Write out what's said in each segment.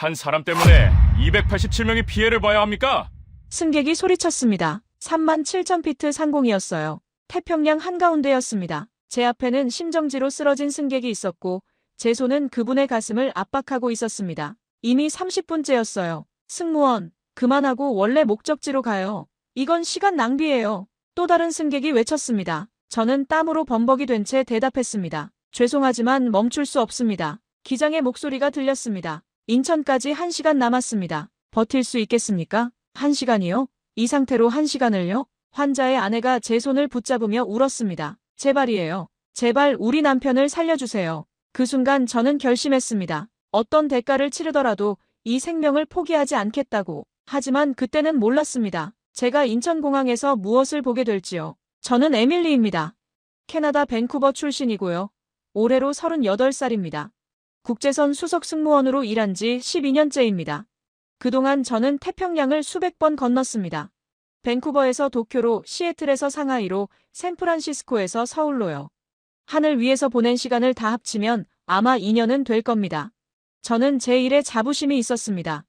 한 사람 때문에 287명이 피해를 봐야 합니까? 승객이 소리쳤습니다. 37,000피트 상공이었어요. 태평양 한가운데였습니다. 제 앞에는 심정지로 쓰러진 승객이 있었고 제 손은 그분의 가슴을 압박하고 있었습니다. 이미 30분째였어요. 승무원, 그만하고 원래 목적지로 가요. 이건 시간 낭비예요. 또 다른 승객이 외쳤습니다. 저는 땀으로 범벅이 된 채 대답했습니다. 죄송하지만 멈출 수 없습니다. 기장의 목소리가 들렸습니다. 인천까지 1시간 남았습니다. 버틸 수 있겠습니까? 1시간이요? 이 상태로 1시간을요? 환자의 아내가 제 손을 붙잡으며 울었습니다. 제발이에요. 제발 우리 남편을 살려주세요. 그 순간 저는 결심했습니다. 어떤 대가를 치르더라도 이 생명을 포기하지 않겠다고. 하지만 그때는 몰랐습니다. 제가 인천공항에서 무엇을 보게 될지요. 저는 에밀리입니다. 캐나다 밴쿠버 출신이고요. 올해로 38살입니다. 국제선 수석 승무원으로 일한 지 12년째입니다. 그동안 저는 태평양을 수백 번 건넜습니다. 밴쿠버에서 도쿄로, 시애틀에서 상하이로, 샌프란시스코에서 서울로요. 하늘 위에서 보낸 시간을 다 합치면 아마 2년은 될 겁니다. 저는 제 일에 자부심이 있었습니다.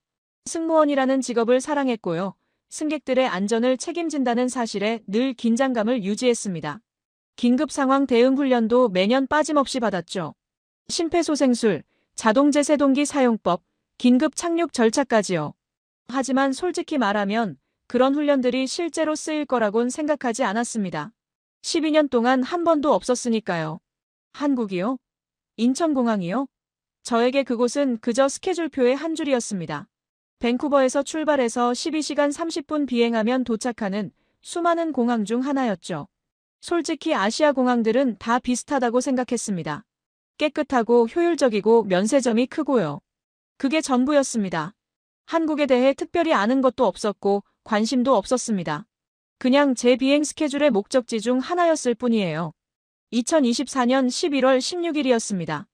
승무원이라는 직업을 사랑했고요. 승객들의 안전을 책임진다는 사실에 늘 긴장감을 유지했습니다. 긴급 상황 대응 훈련도 매년 빠짐없이 받았죠. 심폐소생술, 자동제세동기 사용법, 긴급 착륙 절차까지요. 하지만 솔직히 말하면 그런 훈련들이 실제로 쓰일 거라곤 생각하지 않았습니다. 12년 동안 한 번도 없었으니까요. 한국이요? 인천공항이요? 저에게 그곳은 그저 스케줄표의 한 줄이었습니다. 밴쿠버에서 출발해서 12시간 30분 비행하면 도착하는 수많은 공항 중 하나였죠. 솔직히 아시아 공항들은 다 비슷하다고 생각했습니다. 깨끗하고 효율적이고 면세점이 크고요. 그게 전부였습니다. 한국에 대해 특별히 아는 것도 없었고 관심도 없었습니다. 그냥 제 비행 스케줄의 목적지 중 하나였을 뿐이에요. 2024년 11월 16일이었습니다.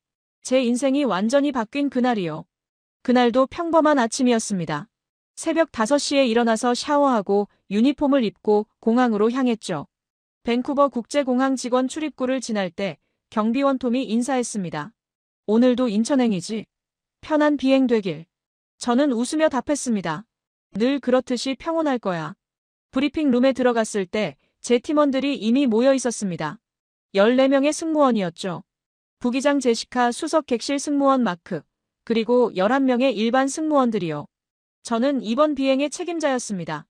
제 인생이 완전히 바뀐 그날이요. 그날도 평범한 아침이었습니다. 새벽 5시에 일어나서 샤워하고 유니폼을 입고 공항으로 향했죠. 밴쿠버 국제공항 직원 출입구를 지날 때 경비원 톰이 인사했습니다. 오늘도 인천행이지? 편한 비행 되길. 저는 웃으며 답했습니다. 늘 그렇듯이 평온할 거야. 브리핑 룸에 들어갔을 때 제 팀원들이 이미 모여 있었습니다. 14명의 승무원이었죠. 부기장 제시카, 수석 객실 승무원 마크, 그리고 11명의 일반 승무원들이요. 저는 이번 비행의 책임자였습니다.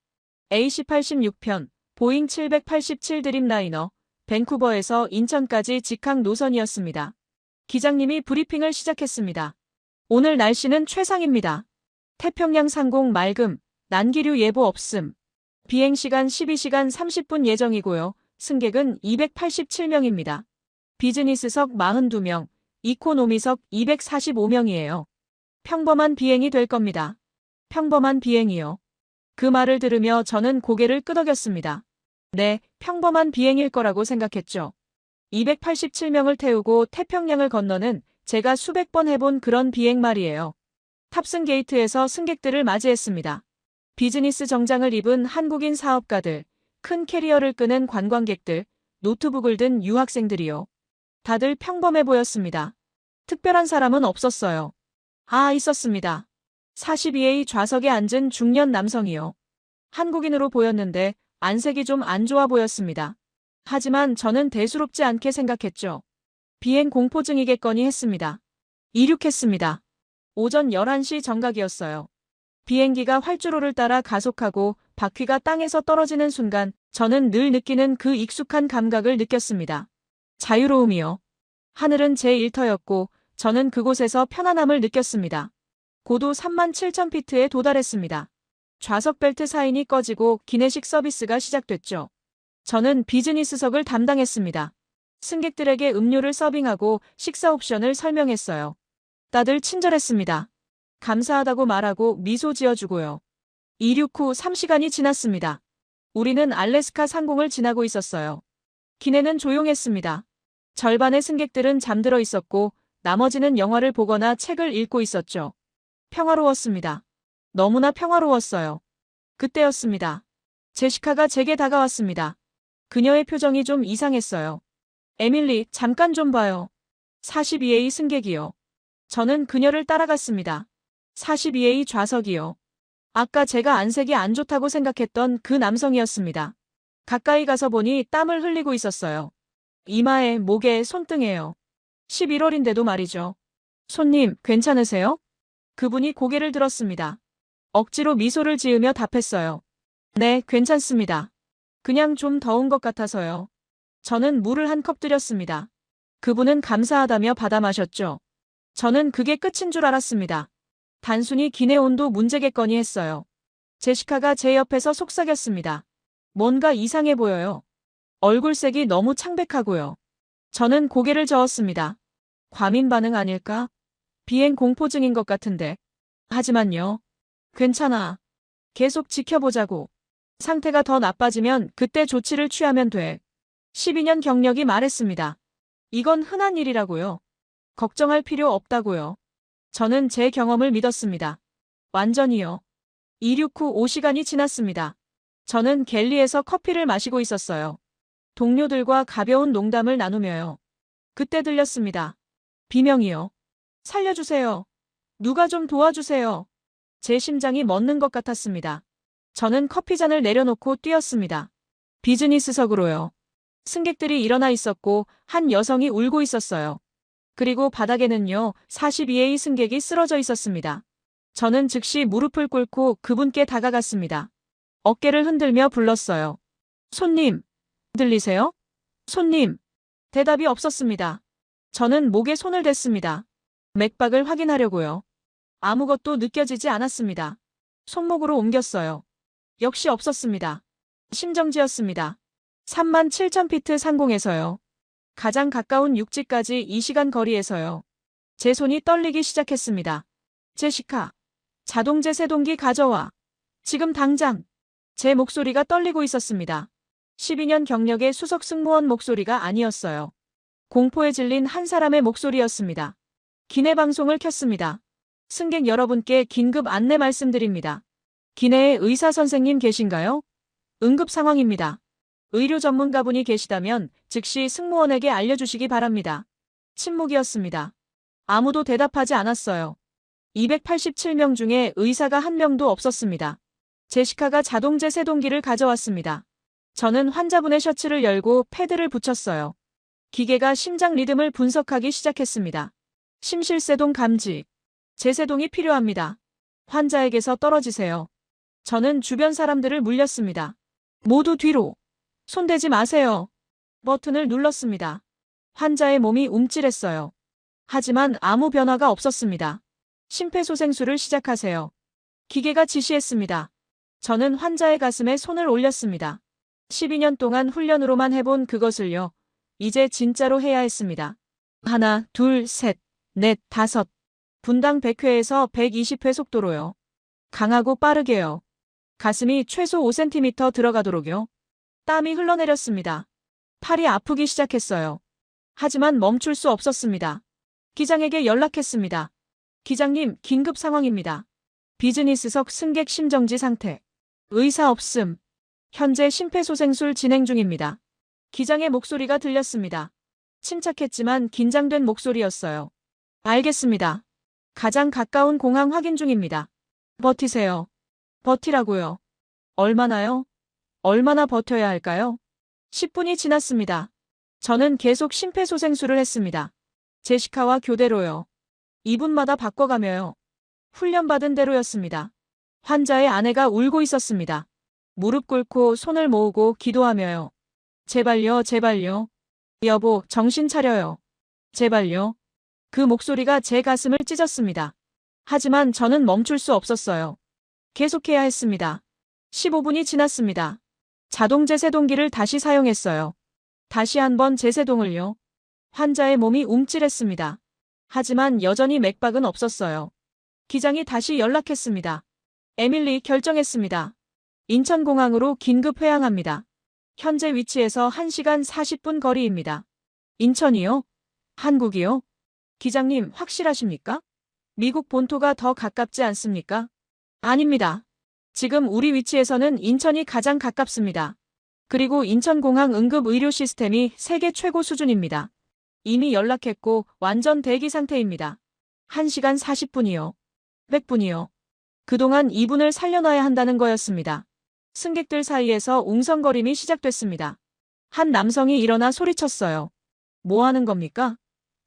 AC-86편, 보잉 787 드림라이너, 밴쿠버에서 인천까지 직항 노선이었습니다. 기장님이 브리핑을 시작했습니다. 오늘 날씨는 최상입니다. 태평양 상공 맑음, 난기류 예보 없음. 비행시간 12시간 30분 예정이고요. 승객은 287명입니다. 비즈니스석 42명, 이코노미석 245명이에요. 평범한 비행이 될 겁니다. 평범한 비행이요. 그 말을 들으며 저는 고개를 끄덕였습니다. 네, 평범한 비행일 거라고 생각했죠. 287명을 태우고 태평양을 건너는 제가 수백 번 해본 그런 비행 말이에요. 탑승 게이트에서 승객들을 맞이했습니다. 비즈니스 정장을 입은 한국인 사업가들, 큰 캐리어를 끄는 관광객들, 노트북을 든 유학생들이요. 다들 평범해 보였습니다. 특별한 사람은 없었어요. 있었습니다. 42A 좌석에 앉은 중년 남성이요. 한국인으로 보였는데 안색이 좀 안 좋아 보였습니다. 하지만 저는 대수롭지 않게 생각했죠. 비행 공포증이겠거니 했습니다. 이륙했습니다. 오전 11시 정각이었어요. 비행기가 활주로를 따라 가속하고 바퀴가 땅에서 떨어지는 순간 저는 늘 느끼는 그 익숙한 감각을 느꼈습니다. 자유로움이요. 하늘은 제 일터였고 저는 그곳에서 편안함을 느꼈습니다. 고도 37,000피트에 도달했습니다. 좌석 벨트 사인이 꺼지고 기내식 서비스가 시작됐죠. 저는 비즈니스석을 담당했습니다. 승객들에게 음료를 서빙하고 식사 옵션을 설명했어요. 다들 친절했습니다. 감사하다고 말하고 미소 지어주고요. 이륙 후 3시간이 지났습니다. 우리는 알래스카 상공을 지나고 있었어요. 기내는 조용했습니다. 절반의 승객들은 잠들어 있었고 나머지는 영화를 보거나 책을 읽고 있었죠. 평화로웠습니다. 너무나 평화로웠어요. 그때였습니다. 제시카가 제게 다가왔습니다. 그녀의 표정이 좀 이상했어요. 에밀리, 잠깐 좀 봐요. 42A 승객이요. 저는 그녀를 따라갔습니다. 42A 좌석이요. 아까 제가 안색이 안 좋다고 생각했던 그 남성이었습니다. 가까이 가서 보니 땀을 흘리고 있었어요. 이마에, 목에, 손등에요. 11월인데도 말이죠. 손님, 괜찮으세요? 그분이 고개를 들었습니다. 억지로 미소를 지으며 답했어요. 네, 괜찮습니다. 그냥 좀 더운 것 같아서요. 저는 물을 한 컵 드렸습니다. 그분은 감사하다며 받아 마셨죠. 저는 그게 끝인 줄 알았습니다. 단순히 기내 온도 문제겠거니 했어요. 제시카가 제 옆에서 속삭였습니다. 뭔가 이상해 보여요. 얼굴색이 너무 창백하고요. 저는 고개를 저었습니다. 과민 반응 아닐까? 비행 공포증인 것 같은데. 하지만요. 괜찮아. 계속 지켜보자고. 상태가 더 나빠지면 그때 조치를 취하면 돼. 12년 경력이 말했습니다. 이건 흔한 일이라고요. 걱정할 필요 없다고요. 저는 제 경험을 믿었습니다. 완전히요. 이륙 후 5시간이 지났습니다. 저는 갤리에서 커피를 마시고 있었어요. 동료들과 가벼운 농담을 나누며요. 그때 들렸습니다. 비명이요. 살려주세요. 누가 좀 도와주세요. 제 심장이 멎는 것 같았습니다. 저는 커피잔을 내려놓고 뛰었습니다. 비즈니스석으로요. 승객들이 일어나 있었고 한 여성이 울고 있었어요. 그리고 바닥에는요, 42A 승객이 쓰러져 있었습니다. 저는 즉시 무릎을 꿇고 그분께 다가갔습니다. 어깨를 흔들며 불렀어요. 손님, 들리세요? 손님. 대답이 없었습니다. 저는 목에 손을 댔습니다. 맥박을 확인하려고요. 아무것도 느껴지지 않았습니다. 손목으로 옮겼어요. 역시 없었습니다. 심정지였습니다. 37,000피트 상공에서요. 가장 가까운 육지까지 2시간 거리에서요. 제 손이 떨리기 시작했습니다. 제시카, 자동제 세동기 가져와. 지금 당장. 제 목소리가 떨리고 있었습니다. 12년 경력의 수석 승무원 목소리가 아니었어요. 공포에 질린 한 사람의 목소리였습니다. 기내 방송을 켰습니다. 승객 여러분께 긴급 안내 말씀드립니다. 기내에 의사 선생님 계신가요? 응급 상황입니다. 의료 전문가분이 계시다면 즉시 승무원에게 알려주시기 바랍니다. 침묵이었습니다. 아무도 대답하지 않았어요. 287명 중에 의사가 한 명도 없었습니다. 제시카가 자동제 세동기를 가져왔습니다. 저는 환자분의 셔츠를 열고 패드를 붙였어요. 기계가 심장 리듬을 분석하기 시작했습니다. 심실세동 감지. 제세동이 필요합니다. 환자에게서 떨어지세요. 저는 주변 사람들을 물렸습니다. 모두 뒤로. 손대지 마세요. 버튼을 눌렀습니다. 환자의 몸이 움찔했어요. 하지만 아무 변화가 없었습니다. 심폐소생술을 시작하세요. 기계가 지시했습니다. 저는 환자의 가슴에 손을 올렸습니다. 12년 동안 훈련으로만 해본 그것을요. 이제 진짜로 해야 했습니다. 하나, 둘, 셋, 넷, 다섯. 분당 100회에서 120회 속도로요. 강하고 빠르게요. 가슴이 최소 5cm 들어가도록요. 땀이 흘러내렸습니다. 팔이 아프기 시작했어요. 하지만 멈출 수 없었습니다. 기장에게 연락했습니다. 기장님, 긴급 상황입니다. 비즈니스석 승객 심정지 상태. 의사 없음. 현재 심폐소생술 진행 중입니다. 기장의 목소리가 들렸습니다. 침착했지만 긴장된 목소리였어요. 알겠습니다. 가장 가까운 공항 확인 중입니다. 버티세요. 버티라고요. 얼마나요? 얼마나 버텨야 할까요? 10분이 지났습니다. 저는 계속 심폐소생술을 했습니다. 제시카와 교대로요. 2분마다 바꿔가며요. 훈련받은 대로였습니다. 환자의 아내가 울고 있었습니다. 무릎 꿇고 손을 모으고 기도하며요. 제발요, 제발요. 여보, 정신 차려요. 제발요. 그 목소리가 제 가슴을 찢었습니다. 하지만 저는 멈출 수 없었어요. 계속해야 했습니다. 15분이 지났습니다. 자동제 세동기를 다시 사용했어요. 다시 한번 제세동을요. 환자의 몸이 움찔했습니다. 하지만 여전히 맥박은 없었어요. 기장이 다시 연락했습니다. 에밀리 결정했습니다. 인천공항으로 긴급 회항합니다. 현재 위치에서 1시간 40분 거리입니다. 인천이요? 한국이요? 기장님, 확실하십니까? 미국 본토가 더 가깝지 않습니까? 아닙니다. 지금 우리 위치에서는 인천이 가장 가깝습니다. 그리고 인천공항 응급의료 시스템이 세계 최고 수준입니다. 이미 연락했고 완전 대기 상태입니다. 1시간 40분이요. 백분이요. 그동안 이분을 살려놔야 한다는 거였습니다. 승객들 사이에서 웅성거림이 시작됐습니다. 한 남성이 일어나 소리쳤어요. 뭐 하는 겁니까?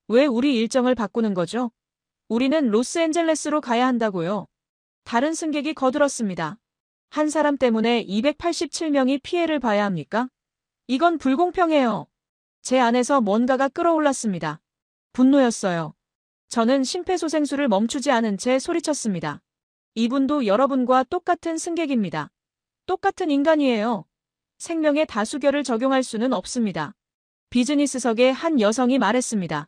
왜 우리 일정을 바꾸는 거죠? 우리는 로스앤젤레스로 가야 한다고요. 다른 승객이 거들었습니다. 한 사람 때문에 287명이 피해를 봐야 합니까? 이건 불공평해요. 제 안에서 뭔가가 끓어올랐습니다. 분노였어요. 저는 심폐소생술을 멈추지 않은 채 소리쳤습니다. 이분도 여러분과 똑같은 승객입니다. 똑같은 인간이에요. 생명의 다수결을 적용할 수는 없습니다. 비즈니스석에 한 여성이 말했습니다.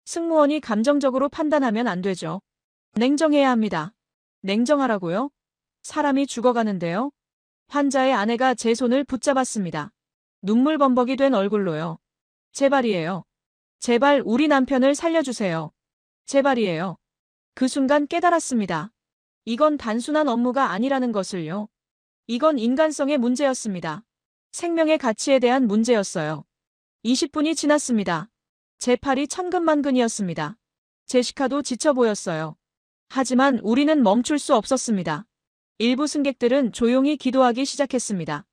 승무원이 감정적으로 판단하면 안 되죠. 냉정해야 합니다. 냉정하라고요? 사람이 죽어가는데요. 환자의 아내가 제 손을 붙잡았습니다. 눈물 범벅이 된 얼굴로요. 제발이에요. 제발 우리 남편을 살려주세요. 제발이에요. 그 순간 깨달았습니다. 이건 단순한 업무가 아니라는 것을요. 이건 인간성의 문제였습니다. 생명의 가치에 대한 문제였어요. 20분이 지났습니다. 제 팔이 천근만근이었습니다. 제시카도 지쳐 보였어요. 하지만 우리는 멈출 수 없었습니다. 일부 승객들은 조용히 기도하기 시작했습니다.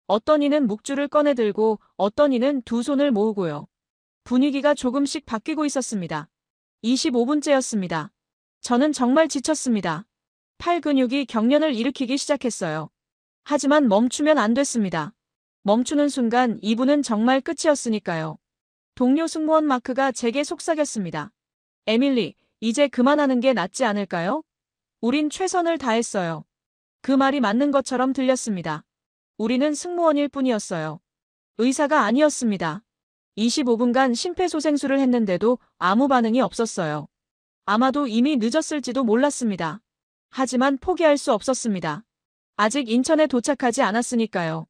어떤 이는 묵주를 꺼내들고 어떤 이는 두 손을 모으고요. 분위기가 조금씩 바뀌고 있었습니다. 25분째였습니다. 저는 정말 지쳤습니다. 팔 근육이 경련을 일으키기 시작했어요. 하지만 멈추면 안 됐습니다. 멈추는 순간 이분은 정말 끝이었으니까요. 동료 승무원 마크가 제게 속삭였습니다. 에밀리, 이제 그만하는 게 낫지 않을까요? 우린 최선을 다했어요. 그 말이 맞는 것처럼 들렸습니다. 우리는 승무원일 뿐이었어요. 의사가 아니었습니다. 25분간 심폐소생술을 했는데도 아무 반응이 없었어요. 아마도 이미 늦었을지도 몰랐습니다. 하지만 포기할 수 없었습니다. 아직 인천에 도착하지 않았으니까요.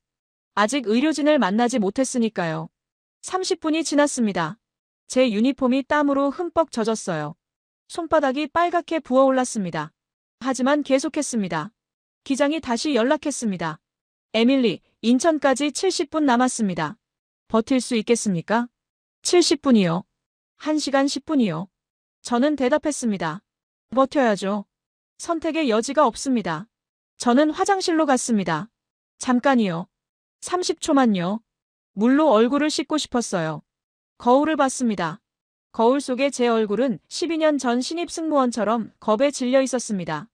아직 의료진을 만나지 못했으니까요. 30분이 지났습니다. 제 유니폼이 땀으로 흠뻑 젖었어요. 손바닥이 빨갛게 부어올랐습니다. 하지만 계속했습니다. 기장이 다시 연락했습니다. 에밀리, 인천까지 70분 남았습니다. 버틸 수 있겠습니까? 70분이요. 1시간 10분이요. 저는 대답했습니다. 버텨야죠. 선택의 여지가 없습니다. 저는 화장실로 갔습니다. 잠깐이요. 30초만요. 물로 얼굴을 씻고 싶었어요. 거울을 봤습니다. 거울 속에 제 얼굴은 12년 전 신입 승무원처럼 겁에 질려 있었습니다.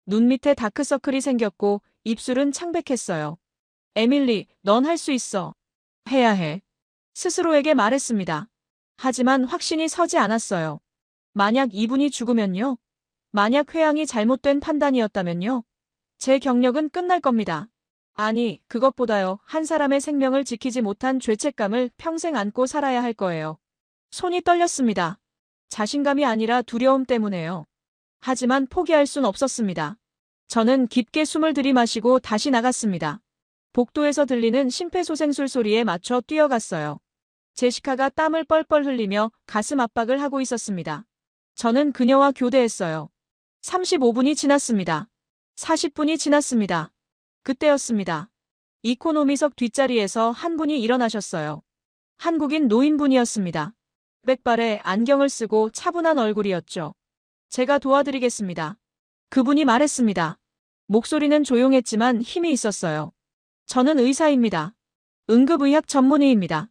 눈 밑에 다크서클이 생겼고 입술은 창백했어요. 에밀리, 넌 할 수 있어. 해야 해. 스스로에게 말했습니다. 하지만 확신이 서지 않았어요. 만약 이분이 죽으면요? 만약 회항이 잘못된 판단이었다면요? 제 경력은 끝날 겁니다. 아니, 그것보다요. 한 사람의 생명을 지키지 못한 죄책감을 평생 안고 살아야 할 거예요. 손이 떨렸습니다. 자신감이 아니라 두려움 때문에요. 하지만 포기할 순 없었습니다. 저는 깊게 숨을 들이마시고 다시 나갔습니다. 복도에서 들리는 심폐소생술 소리에 맞춰 뛰어갔어요. 제시카가 땀을 뻘뻘 흘리며 가슴 압박을 하고 있었습니다. 저는 그녀와 교대했어요. 35분이 지났습니다. 40분이 지났습니다. 그때였습니다. 이코노미석 뒷자리에서 한 분이 일어나셨어요. 한국인 노인분이었습니다. 백발에 안경을 쓰고 차분한 얼굴이었죠. 제가 도와드리겠습니다. 그분이 말했습니다. 목소리는 조용했지만 힘이 있었어요. 저는 의사입니다. 응급의학 전문의입니다.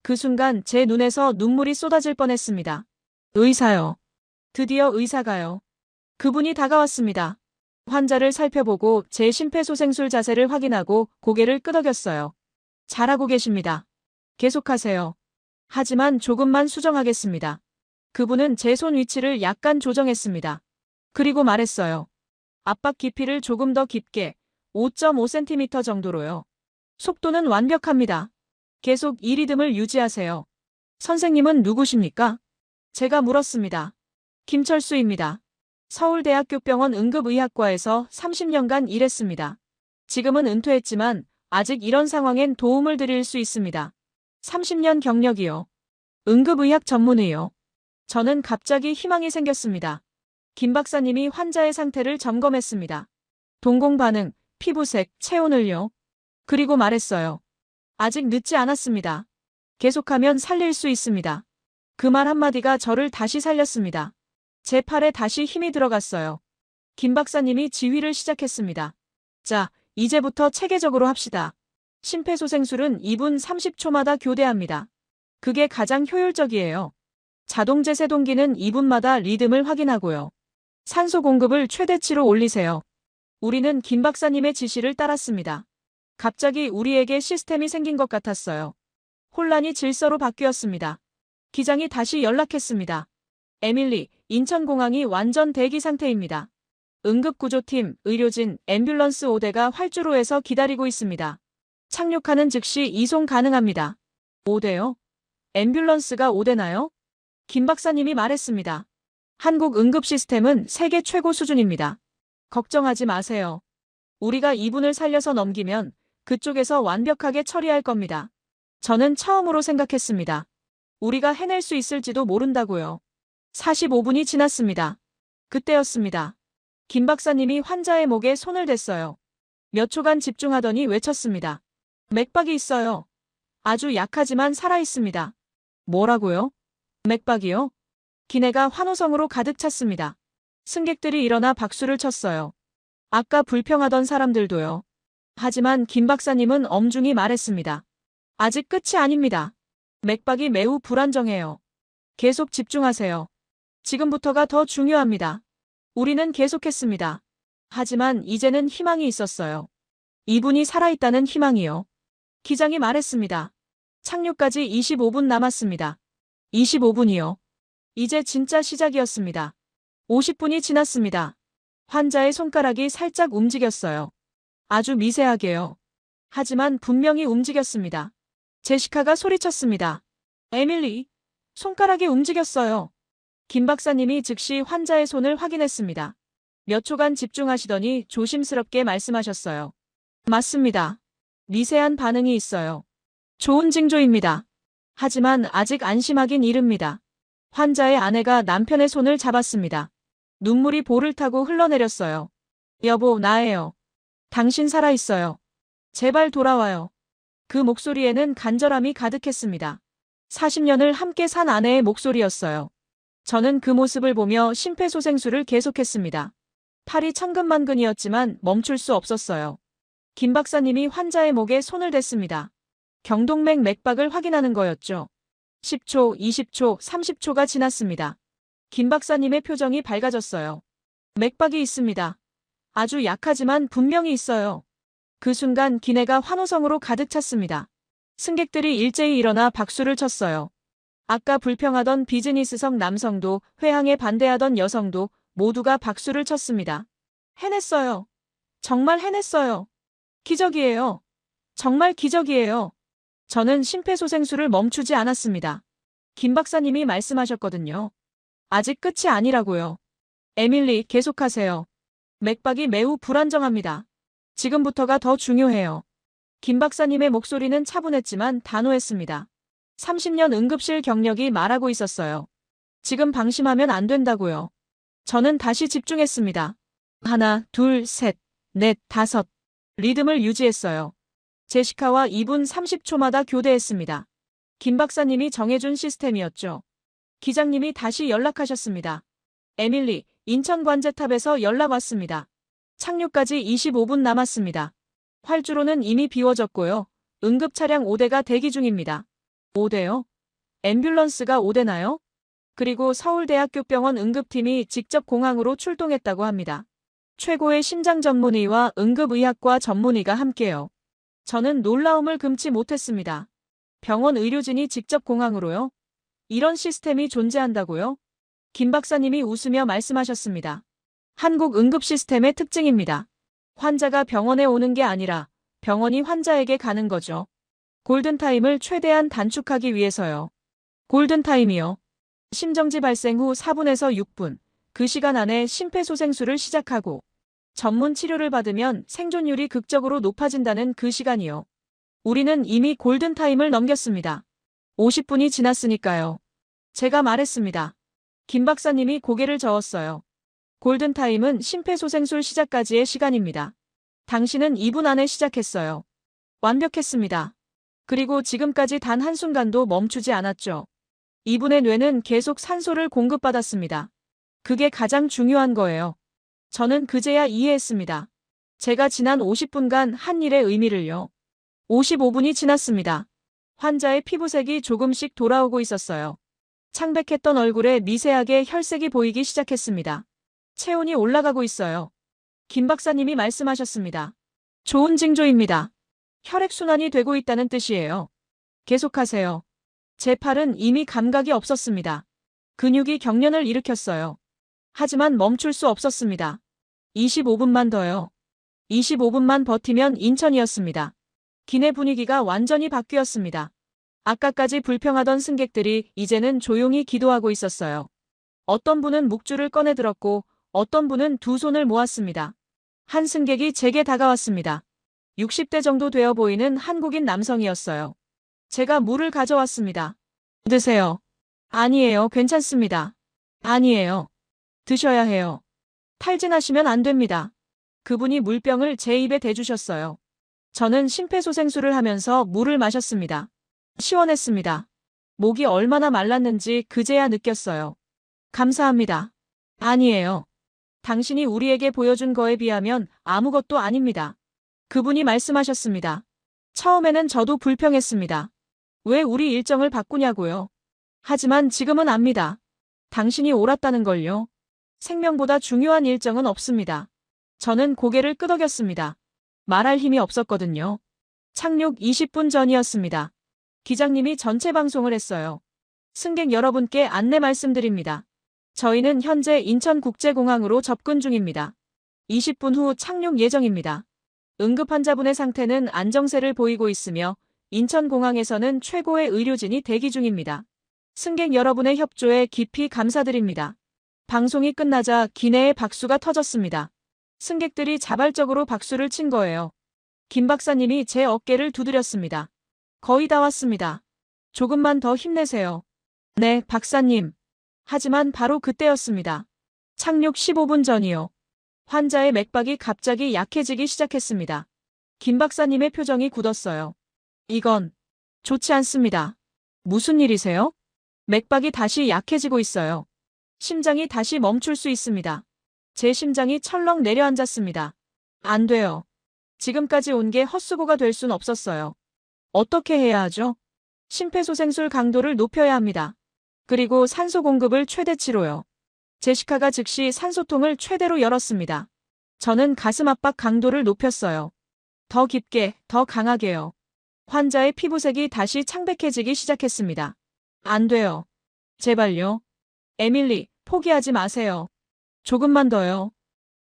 그 순간 제 눈에서 눈물이 쏟아질 뻔했습니다. 의사요. 드디어 의사가요. 그분이 다가왔습니다. 환자를 살펴보고 제 심폐소생술 자세를 확인하고 고개를 끄덕였어요. 잘하고 계십니다. 계속하세요. 하지만 조금만 수정하겠습니다. 그분은 제 손 위치를 약간 조정했습니다. 그리고 말했어요. 압박 깊이를 조금 더 깊게 5.5cm 정도로요. 속도는 완벽합니다. 계속 이 리듬을 유지하세요. 선생님은 누구십니까? 제가 물었습니다. 김철수입니다. 서울대학교 병원 응급의학과에서 30년간 일했습니다. 지금은 은퇴했지만 아직 이런 상황엔 도움을 드릴 수 있습니다. 30년 경력이요. 응급의학 전문의요. 저는 갑자기 희망이 생겼습니다. 김 박사님이 환자의 상태를 점검했습니다. 동공 반응, 피부색, 체온을요. 그리고 말했어요. 아직 늦지 않았습니다. 계속하면 살릴 수 있습니다. 그 말 한마디가 저를 다시 살렸습니다. 제 팔에 다시 힘이 들어갔어요. 김 박사님이 지휘를 시작했습니다. 자, 이제부터 체계적으로 합시다. 심폐소생술은 2분 30초마다 교대합니다. 그게 가장 효율적이에요. 자동 제세동기는 2분마다 리듬을 확인하고요. 산소 공급을 최대치로 올리세요. 우리는 김 박사님의 지시를 따랐습니다. 갑자기 우리에게 시스템이 생긴 것 같았어요. 혼란이 질서로 바뀌었습니다. 기장이 다시 연락했습니다. 에밀리, 인천공항이 완전 대기 상태입니다. 응급구조팀, 의료진, 앰뷸런스 5대가 활주로에서 기다리고 있습니다. 착륙하는 즉시 이송 가능합니다. 5대요? 앰뷸런스가 5대나요? 김 박사님이 말했습니다. 한국 응급 시스템은 세계 최고 수준입니다. 걱정하지 마세요. 우리가 이분을 살려서 넘기면 그쪽에서 완벽하게 처리할 겁니다. 저는 처음으로 생각했습니다. 우리가 해낼 수 있을지도 모른다고요. 45분이 지났습니다. 그때였습니다. 김 박사님이 환자의 목에 손을 댔어요. 몇 초간 집중하더니 외쳤습니다. 맥박이 있어요. 아주 약하지만 살아있습니다. 뭐라고요? 맥박이요? 기내가 환호성으로 가득 찼습니다. 승객들이 일어나 박수를 쳤어요. 아까 불평하던 사람들도요. 하지만 김 박사님은 엄중히 말했습니다. 아직 끝이 아닙니다. 맥박이 매우 불안정해요. 계속 집중하세요. 지금부터가 더 중요합니다. 우리는 계속했습니다. 하지만 이제는 희망이 있었어요. 이분이 살아있다는 희망이요. 기장이 말했습니다. 착륙까지 25분 남았습니다. 25분이요. 이제 진짜 시작이었습니다. 50분이 지났습니다. 환자의 손가락이 살짝 움직였어요. 아주 미세하게요. 하지만 분명히 움직였습니다. 제시카가 소리쳤습니다. 에밀리, 손가락이 움직였어요. 김 박사님이 즉시 환자의 손을 확인했습니다. 몇 초간 집중하시더니 조심스럽게 말씀하셨어요. 맞습니다. 미세한 반응이 있어요. 좋은 징조입니다. 하지만 아직 안심하긴 이릅니다. 환자의 아내가 남편의 손을 잡았습니다. 눈물이 볼을 타고 흘러내렸어요. 여보, 나예요. 당신 살아있어요. 제발 돌아와요. 그 목소리에는 간절함이 가득했습니다. 40년을 함께 산 아내의 목소리였어요. 저는 그 모습을 보며 심폐소생술을 계속했습니다. 팔이 천근만근이었지만 멈출 수 없었어요. 김 박사님이 환자의 목에 손을 댔습니다. 경동맥 맥박을 확인하는 거였죠. 10초, 20초, 30초가 지났습니다. 김 박사님의 표정이 밝아졌어요. 맥박이 있습니다. 아주 약하지만 분명히 있어요. 그 순간 기내가 환호성으로 가득 찼습니다. 승객들이 일제히 일어나 박수를 쳤어요. 아까 불평하던 비즈니스성 남성도 회항에 반대하던 여성도 모두가 박수를 쳤습니다. 해냈어요. 정말 해냈어요. 기적이에요. 정말 기적이에요. 저는 심폐소생술을 멈추지 않았습니다. 김 박사님이 말씀하셨거든요. 아직 끝이 아니라고요. 에밀리, 계속하세요. 맥박이 매우 불안정합니다. 지금부터가 더 중요해요. 김 박사님의 목소리는 차분했지만 단호했습니다. 30년 응급실 경력이 말하고 있었어요. 지금 방심하면 안 된다고요. 저는 다시 집중했습니다. 하나, 둘, 셋, 넷, 다섯. 리듬을 유지했어요. 제시카와 2분 30초마다 교대했습니다. 김 박사님이 정해준 시스템이었죠. 기장님이 다시 연락하셨습니다. 에밀리, 인천 관제탑에서 연락 왔습니다. 착륙까지 25분 남았습니다. 활주로는 이미 비워졌고요. 응급차량 5대가 대기 중입니다. 5대요? 앰뷸런스가 5대나요? 그리고 서울대학교병원 응급팀이 직접 공항으로 출동했다고 합니다. 최고의 심장 전문의와 응급의학과 전문의가 함께요. 저는 놀라움을 금치 못했습니다. 병원 의료진이 직접 공항으로요? 이런 시스템이 존재한다고요? 김 박사님이 웃으며 말씀하셨습니다. 한국 응급 시스템의 특징입니다. 환자가 병원에 오는 게 아니라 병원이 환자에게 가는 거죠. 골든타임을 최대한 단축하기 위해서요. 골든타임이요. 심정지 발생 후 4분에서 6분, 그 시간 안에 심폐소생술을 시작하고 전문 치료를 받으면 생존율이 극적으로 높아진다는 그 시간이요. 우리는 이미 골든타임을 넘겼습니다. 50분이 지났으니까요. 제가 말했습니다. 김 박사님이 고개를 저었어요. 골든타임은 심폐소생술 시작까지의 시간입니다. 당신은 2분 안에 시작했어요. 완벽했습니다. 그리고 지금까지 단 한순간도 멈추지 않았죠. 이분의 뇌는 계속 산소를 공급받았습니다. 그게 가장 중요한 거예요. 저는 그제야 이해했습니다. 제가 지난 50분간 한 일의 의미를요. 55분이 지났습니다. 환자의 피부색이 조금씩 돌아오고 있었어요. 창백했던 얼굴에 미세하게 혈색이 보이기 시작했습니다. 체온이 올라가고 있어요. 김 박사님이 말씀하셨습니다. 좋은 징조입니다. 혈액순환이 되고 있다는 뜻이에요. 계속하세요. 제 팔은 이미 감각이 없었습니다. 근육이 경련을 일으켰어요. 하지만 멈출 수 없었습니다. 25분만 더요. 25분만 버티면 인천이었습니다. 기내 분위기가 완전히 바뀌었습니다. 아까까지 불평하던 승객들이 이제는 조용히 기도하고 있었어요. 어떤 분은 묵주를 꺼내 들었고 어떤 분은 두 손을 모았습니다. 한 승객이 제게 다가왔습니다. 60대 정도 되어 보이는 한국인 남성이었어요. 제가 물을 가져왔습니다. 드세요. 아니에요. 괜찮습니다. 아니에요. 드셔야 해요. 탈진하시면 안 됩니다. 그분이 물병을 제 입에 대주셨어요. 저는 심폐소생술을 하면서 물을 마셨습니다. 시원했습니다. 목이 얼마나 말랐는지 그제야 느꼈어요. 감사합니다. 아니에요. 당신이 우리에게 보여준 거에 비하면 아무것도 아닙니다. 그분이 말씀하셨습니다. 처음에는 저도 불평했습니다. 왜 우리 일정을 바꾸냐고요. 하지만 지금은 압니다. 당신이 옳았다는 걸요. 생명보다 중요한 일정은 없습니다. 저는 고개를 끄덕였습니다. 말할 힘이 없었거든요. 착륙 20분 전이었습니다. 기장님이 전체 방송을 했어요. 승객 여러분께 안내 말씀드립니다. 저희는 현재 인천국제공항으로 접근 중입니다. 20분 후 착륙 예정입니다. 응급 환자분의 상태는 안정세를 보이고 있으며 인천공항에서는 최고의 의료진이 대기 중입니다. 승객 여러분의 협조에 깊이 감사드립니다. 방송이 끝나자 기내에 박수가 터졌습니다. 승객들이 자발적으로 박수를 친 거예요. 김 박사님이 제 어깨를 두드렸습니다. 거의 다 왔습니다. 조금만 더 힘내세요. 네, 박사님. 하지만 바로 그때였습니다. 착륙 15분 전이요. 환자의 맥박이 갑자기 약해지기 시작했습니다. 김 박사님의 표정이 굳었어요. 이건 좋지 않습니다. 무슨 일이세요? 맥박이 다시 약해지고 있어요. 심장이 다시 멈출 수 있습니다. 제 심장이 철렁 내려앉았습니다. 안 돼요. 지금까지 온 게 헛수고가 될 순 없었어요. 어떻게 해야 하죠? 심폐소생술 강도를 높여야 합니다. 그리고 산소 공급을 최대치로요. 제시카가 즉시 산소통을 최대로 열었습니다. 저는 가슴 압박 강도를 높였어요. 더 깊게, 더 강하게요. 환자의 피부색이 다시 창백해지기 시작했습니다. 안 돼요. 제발요. 에밀리, 포기하지 마세요. 조금만 더요.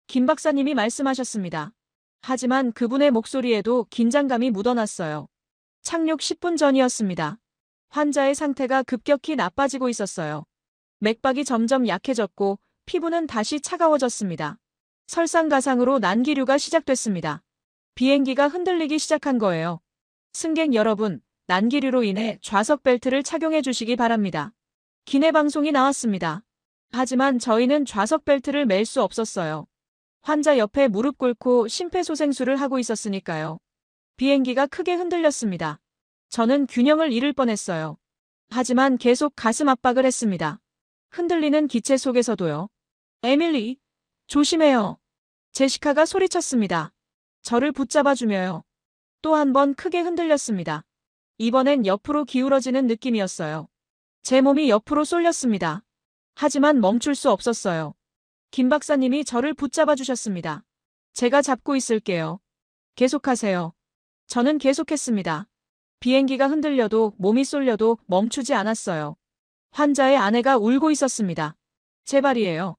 김 박사님이 말씀하셨습니다. 하지만 그분의 목소리에도 긴장감이 묻어났어요. 착륙 10분 전이었습니다. 환자의 상태가 급격히 나빠지고 있었어요. 맥박이 점점 약해졌고 피부는 다시 차가워졌습니다. 설상가상으로 난기류가 시작됐습니다. 비행기가 흔들리기 시작한 거예요. 승객 여러분, 난기류로 인해 좌석 벨트를 착용해 주시기 바랍니다. 기내 방송이 나왔습니다. 하지만 저희는 좌석 벨트를 맬 수 없었어요. 환자 옆에 무릎 꿇고 심폐소생술을 하고 있었으니까요. 비행기가 크게 흔들렸습니다. 저는 균형을 잃을 뻔했어요. 하지만 계속 가슴 압박을 했습니다. 흔들리는 기체 속에서도요. 에밀리, 조심해요. 제시카가 소리쳤습니다. 저를 붙잡아주며요. 또 한 번 크게 흔들렸습니다. 이번엔 옆으로 기울어지는 느낌이었어요. 제 몸이 옆으로 쏠렸습니다. 하지만 멈출 수 없었어요. 김 박사님이 저를 붙잡아 주셨습니다. 제가 잡고 있을게요. 계속하세요. 저는 계속했습니다. 비행기가 흔들려도 몸이 쏠려도 멈추지 않았어요. 환자의 아내가 울고 있었습니다. 제발이에요.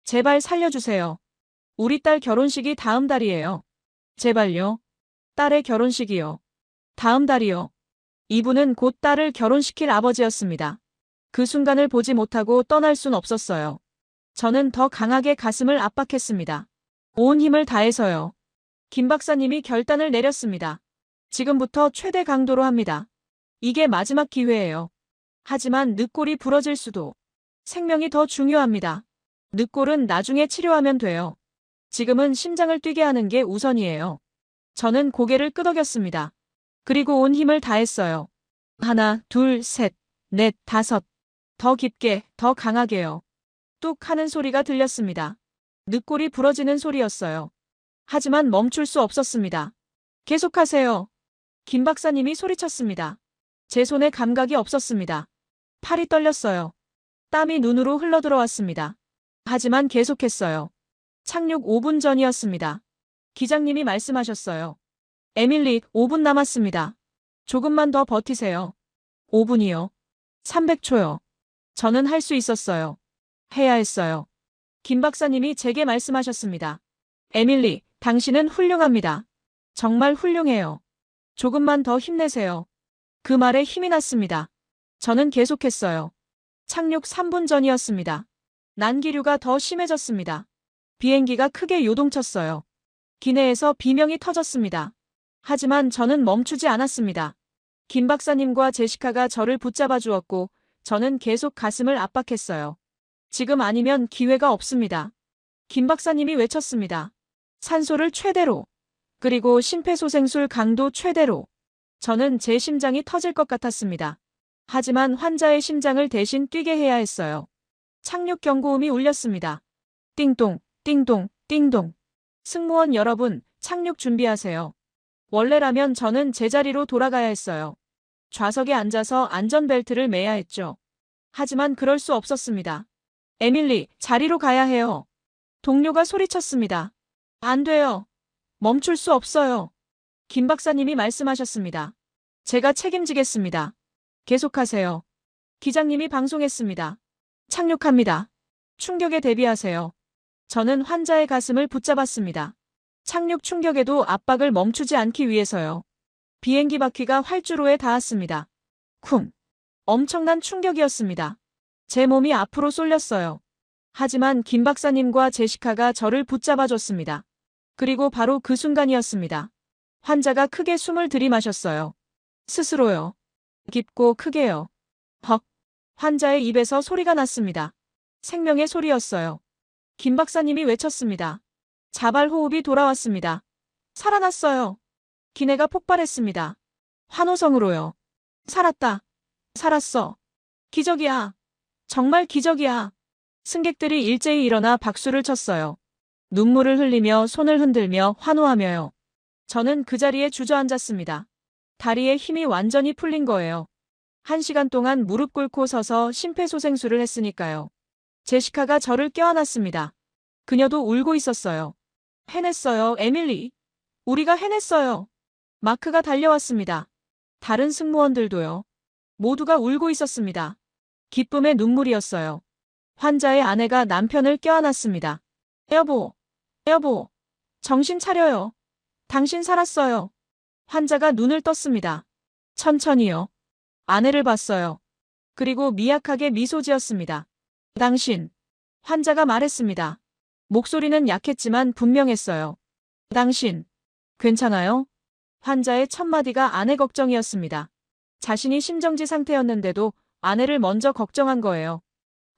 제발 살려주세요. 우리 딸 결혼식이 다음 달이에요. 제발요. 딸의 결혼식이요. 다음 달이요. 이분은 곧 딸을 결혼시킬 아버지였습니다. 그 순간을 보지 못하고 떠날 순 없었어요. 저는 더 강하게 가슴을 압박했습니다. 온 힘을 다해서요. 김 박사님이 결단을 내렸습니다. 지금부터 최대 강도로 합니다. 이게 마지막 기회예요. 하지만 늑골이 부러질 수도. 생명이 더 중요합니다. 늑골은 나중에 치료하면 돼요. 지금은 심장을 뛰게 하는 게 우선이에요. 저는 고개를 끄덕였습니다. 그리고 온 힘을 다했어요. 하나, 둘, 셋, 넷, 다섯. 더 깊게, 더 강하게요. 뚝 하는 소리가 들렸습니다. 늑골이 부러지는 소리였어요. 하지만 멈출 수 없었습니다. 계속하세요. 김 박사님이 소리쳤습니다. 제 손에 감각이 없었습니다. 팔이 떨렸어요. 땀이 눈으로 흘러들어왔습니다. 하지만 계속했어요. 착륙 5분 전이었습니다. 기장님이 말씀하셨어요. 에밀리, 5분 남았습니다. 조금만 더 버티세요. 5분이요. 300초요. 저는 할 수 있었어요. 해야 했어요. 김 박사님이 제게 말씀하셨습니다. 에밀리, 당신은 훌륭합니다. 정말 훌륭해요. 조금만 더 힘내세요. 그 말에 힘이 났습니다. 저는 계속했어요. 착륙 3분 전이었습니다. 난기류가 더 심해졌습니다. 비행기가 크게 요동쳤어요. 기내에서 비명이 터졌습니다. 하지만 저는 멈추지 않았습니다. 김 박사님과 제시카가 저를 붙잡아 주었고 저는 계속 가슴을 압박했어요. 지금 아니면 기회가 없습니다. 김 박사님이 외쳤습니다. 산소를 최대로, 그리고 심폐소생술 강도 최대로. 저는 제 심장이 터질 것 같았습니다. 하지만 환자의 심장을 대신 뛰게 해야 했어요. 착륙 경고음이 울렸습니다. 띵동, 띵동, 띵동. 승무원 여러분, 착륙 준비하세요. 원래라면 저는 제자리로 돌아가야 했어요. 좌석에 앉아서 안전벨트를 매야 했죠. 하지만 그럴 수 없었습니다. 에밀리, 자리로 가야 해요. 동료가 소리쳤습니다. 안 돼요. 멈출 수 없어요. 김 박사님이 말씀하셨습니다. 제가 책임지겠습니다. 계속하세요. 기장님이 방송했습니다. 착륙합니다. 충격에 대비하세요. 저는 환자의 가슴을 붙잡았습니다. 착륙 충격에도 압박을 멈추지 않기 위해서요. 비행기 바퀴가 활주로에 닿았습니다. 쿵. 엄청난 충격이었습니다. 제 몸이 앞으로 쏠렸어요. 하지만 김 박사님과 제시카가 저를 붙잡아줬습니다. 그리고 바로 그 순간이었습니다. 환자가 크게 숨을 들이마셨어요. 스스로요. 깊고 크게요. 헉. 환자의 입에서 소리가 났습니다. 생명의 소리였어요. 김 박사님이 외쳤습니다. 자발 호흡이 돌아왔습니다. 살아났어요. 기내가 폭발했습니다. 환호성으로요. 살았다. 살았어. 기적이야. 정말 기적이야. 승객들이 일제히 일어나 박수를 쳤어요. 눈물을 흘리며 손을 흔들며 환호하며요. 저는 그 자리에 주저앉았습니다. 다리에 힘이 완전히 풀린 거예요. 1시간 동안 무릎 꿇고 서서 심폐소생술을 했으니까요. 제시카가 저를 껴안았습니다. 그녀도 울고 있었어요. 해냈어요, 에밀리. 우리가 해냈어요. 마크가 달려왔습니다. 다른 승무원들도요. 모두가 울고 있었습니다. 기쁨의 눈물이었어요. 환자의 아내가 남편을 껴안았습니다. 여보, 여보, 정신 차려요. 당신 살았어요. 환자가 눈을 떴습니다. 천천히요. 아내를 봤어요. 그리고 미약하게 미소 지었습니다. 당신. 환자가 말했습니다. 목소리는 약했지만 분명했어요. 당신. 괜찮아요? 환자의 첫 마디가 아내 걱정이었습니다. 자신이 심정지 상태였는데도 아내를 먼저 걱정한 거예요.